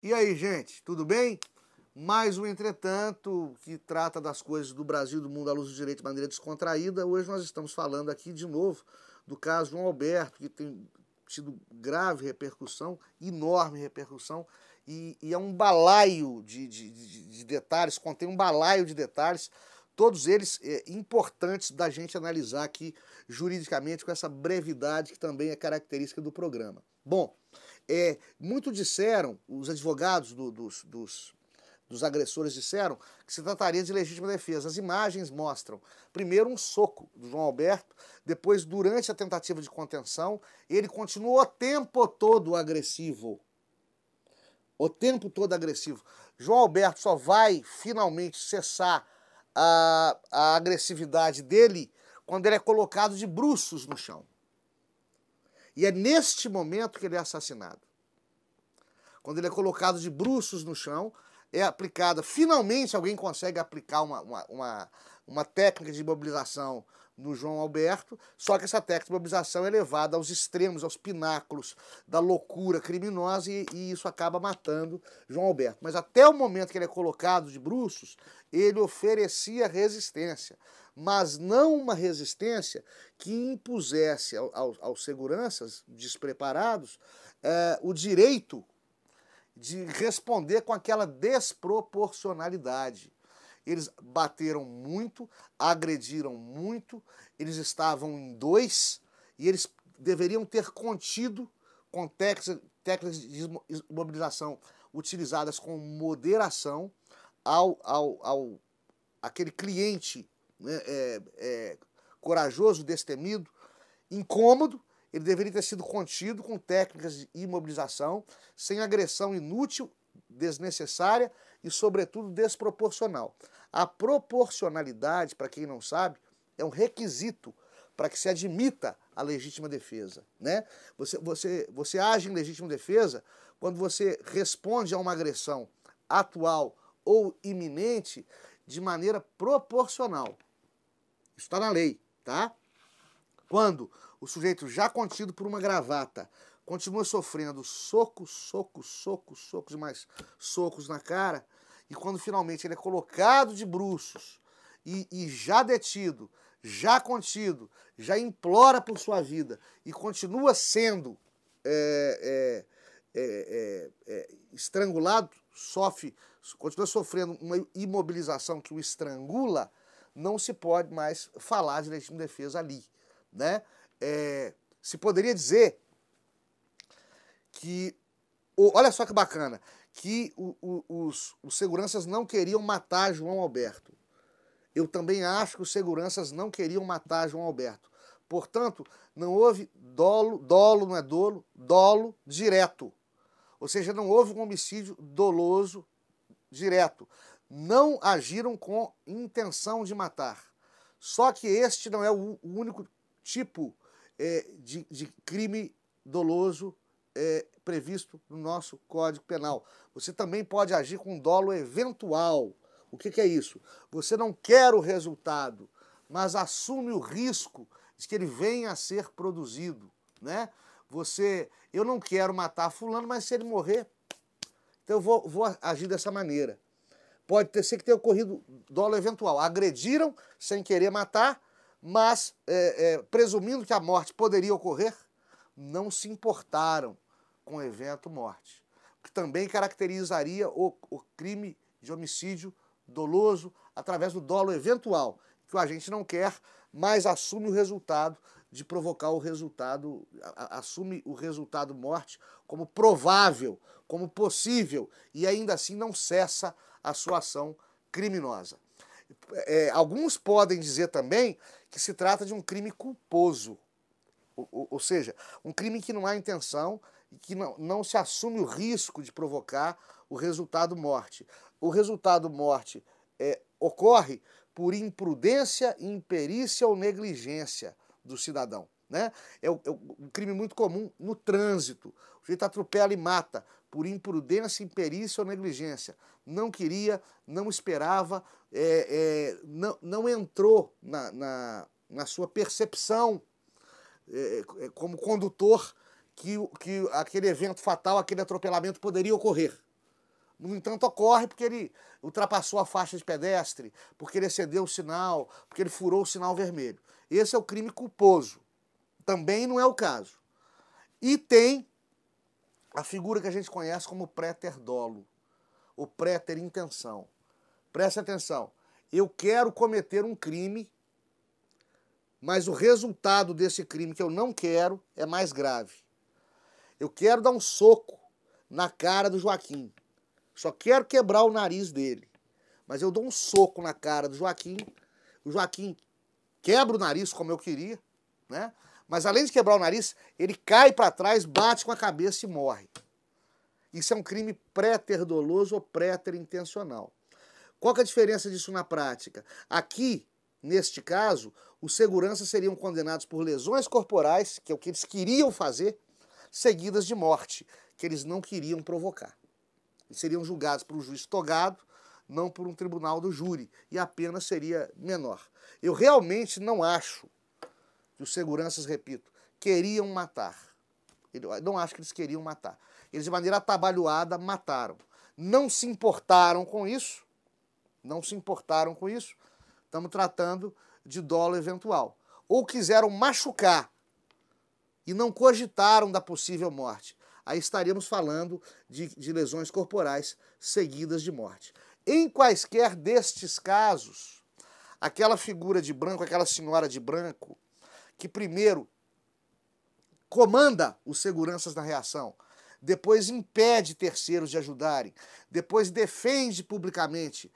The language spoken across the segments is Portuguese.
E aí, gente, tudo bem? Mais um Entretanto, que trata das coisas do Brasil e do mundo à luz do direito de maneira descontraída. Hoje nós estamos falando aqui de novo do caso João Alberto, que tem tido grave repercussão, enorme repercussão, e é um balaio de detalhes, contém um balaio de detalhes, todos eles importantes da gente analisar aqui juridicamente com essa brevidade que também é característica do programa. Bom, muito disseram, os advogados dos agressores disseram que se trataria de legítima defesa. As imagens mostram, primeiro, um soco do João Alberto, depois, durante a tentativa de contenção, ele continuou o tempo todo agressivo. O tempo todo agressivo. João Alberto só vai finalmente cessar a agressividade dele quando ele é colocado de bruços no chão. E é neste momento que ele é assassinado. Quando ele é colocado de bruços no chão, é aplicada, finalmente alguém consegue aplicar uma técnica de imobilização no João Alberto, só que essa técnica de imobilização é levada aos extremos, aos pináculos da loucura criminosa e isso acaba matando João Alberto. Mas até o momento que ele é colocado de bruços, ele oferecia resistência, mas não uma resistência que impusesse aos seguranças despreparados o direito de responder com aquela desproporcionalidade. Eles bateram muito, agrediram muito, eles estavam em dois e eles deveriam ter contido com técnicas de imobilização utilizadas com moderação aquele cliente, né, corajoso, destemido, incômodo. Ele deveria ter sido contido com técnicas de imobilização, sem agressão inútil, desnecessária e, sobretudo, desproporcional. A proporcionalidade, para quem não sabe, é um requisito para que se admita a legítima defesa, né? Você age em legítima defesa quando você responde a uma agressão atual ou iminente de maneira proporcional. Isso está na lei, tá? Quando o sujeito já contido por uma gravata continua sofrendo socos e mais socos na cara, e quando finalmente ele é colocado de bruços e já detido, já contido, já implora por sua vida e continua sendo estrangulado, continua sofrendo uma imobilização que o estrangula, não se pode mais falar de legítima defesa ali, né? Se poderia dizer que, olha só que bacana, que os seguranças não queriam matar João Alberto. Eu também acho que os seguranças não queriam matar João Alberto. Portanto, não houve dolo não é dolo direto. Ou seja, não houve um homicídio doloso direto. Não agiram com intenção de matar. Só que este não é o único tipo de crime doloso previsto no nosso Código Penal. Você também pode agir com dolo eventual. O que é isso? Você não quer o resultado, mas assume o risco de que ele venha a ser produzido, né? Eu não quero matar fulano, mas se ele morrer, então eu vou agir dessa maneira. Pode ser que tenha ocorrido dolo eventual. Agrediram sem querer matar, mas presumindo que a morte poderia ocorrer, não se importaram com o evento morte, que também caracterizaria o crime de homicídio doloso através do dolo eventual, que o agente não quer, mas assume o resultado de provocar o resultado, assume o resultado morte como provável, como possível, e ainda assim não cessa a sua ação criminosa. Alguns podem dizer também que se trata de um crime culposo, ou seja, um crime que não há intenção e que não se assume o risco de provocar o resultado morte. O resultado morte ocorre por imprudência, imperícia ou negligência do cidadão, né? É um crime muito comum no trânsito. O sujeito atropela e mata por imprudência, imperícia ou negligência. Não queria, não esperava, não entrou na sua percepção como condutor que aquele evento fatal, aquele atropelamento poderia ocorrer. No entanto, ocorre porque ele ultrapassou a faixa de pedestre, porque ele excedeu o sinal, porque ele furou o sinal vermelho. Esse é o crime culposo. Também não é o caso. E tem a figura que a gente conhece como préter dolo, ou préter intenção. Preste atenção. Eu quero cometer um crime, mas o resultado desse crime que eu não quero é mais grave. Eu quero dar um soco na cara do Joaquim. Só quero quebrar o nariz dele. Mas eu dou um soco na cara do Joaquim. O Joaquim quebra o nariz como eu queria, né? Mas além de quebrar o nariz, ele cai para trás, bate com a cabeça e morre. Isso é um crime préter doloso ou préter intencional. Qual que é a diferença disso na prática? Aqui, neste caso, os seguranças seriam condenados por lesões corporais, que é o que eles queriam fazer, seguidas de morte, que eles não queriam provocar. Eles seriam julgados por um juiz togado, não por um tribunal do júri, e a pena seria menor. Eu realmente não acho que os seguranças, repito, queriam matar. Eu não acho que eles queriam matar. Eles, de maneira atabalhoada, mataram. Não se importaram com isso. Não se importaram com isso. Estamos tratando de dolo eventual. Ou quiseram machucar e não cogitaram da possível morte. Aí estaríamos falando de lesões corporais seguidas de morte. Em quaisquer destes casos, aquela figura de branco, aquela senhora de branco, que primeiro comanda os seguranças na reação, depois impede terceiros de ajudarem, depois defende publicamente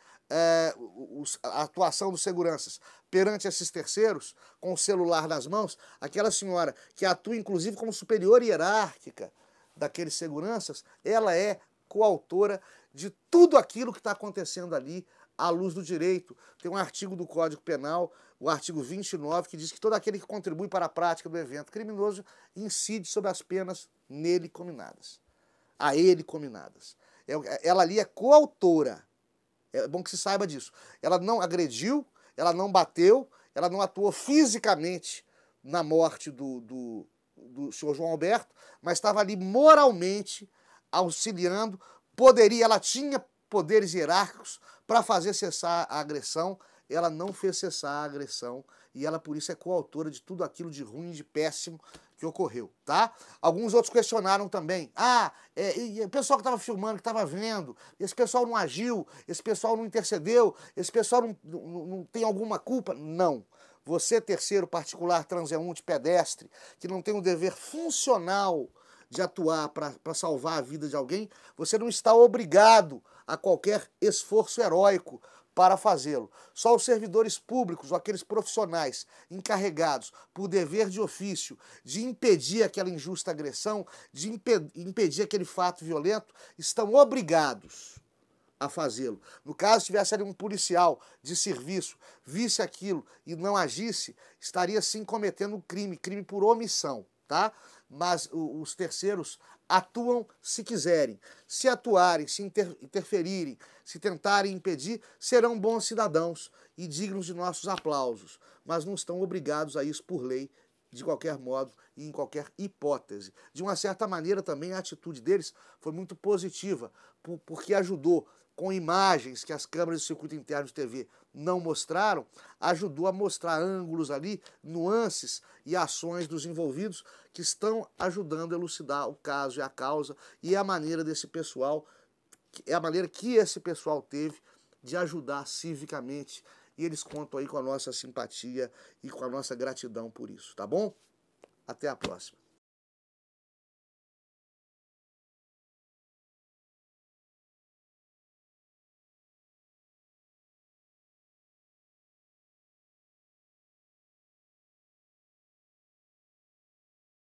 a atuação dos seguranças perante esses terceiros, com o celular nas mãos, aquela senhora que atua inclusive como superior hierárquica daqueles seguranças, ela é coautora de tudo aquilo que está acontecendo ali à luz do direito. Tem um artigo do Código Penal, o artigo 29, que diz que todo aquele que contribui para a prática do evento criminoso incide sobre as penas nele cominadas. A ele cominadas. Ela ali é coautora. É bom que se saiba disso. Ela não agrediu, ela não bateu, ela não atuou fisicamente na morte do senhor João Alberto, mas estava ali moralmente auxiliando. Ela tinha poderes hierárquicos para fazer cessar a agressão. Ela não fez cessar a agressão e ela, por isso, é coautora de tudo aquilo de ruim e de péssimo que ocorreu, tá? Alguns outros questionaram também. E o pessoal que estava filmando, que estava vendo, esse pessoal não agiu, esse pessoal não intercedeu, esse pessoal não tem alguma culpa? Não. Você, terceiro particular, transeunte, pedestre, que não tem um dever funcional de atuar para salvar a vida de alguém, você não está obrigado a qualquer esforço heróico para fazê-lo. Só os servidores públicos ou aqueles profissionais encarregados por dever de ofício de impedir aquela injusta agressão, de impedir aquele fato violento, estão obrigados a fazê-lo. No caso, se tivesse ali um policial de serviço, visse aquilo e não agisse, estaria sim cometendo um crime por omissão, tá? Mas os terceiros atuam se quiserem. Se atuarem, se interferirem, se tentarem impedir, serão bons cidadãos e dignos de nossos aplausos, mas não estão obrigados a isso por lei, de qualquer modo e em qualquer hipótese. De uma certa maneira também a atitude deles foi muito positiva, porque ajudou, com imagens que as câmeras de circuito interno de TV não mostraram, ajudou a mostrar ângulos ali, nuances e ações dos envolvidos que estão ajudando a elucidar o caso e a causa, e é a maneira desse pessoal, é a maneira que esse pessoal teve de ajudar civicamente, e eles contam aí com a nossa simpatia e com a nossa gratidão por isso, tá bom? Até a próxima.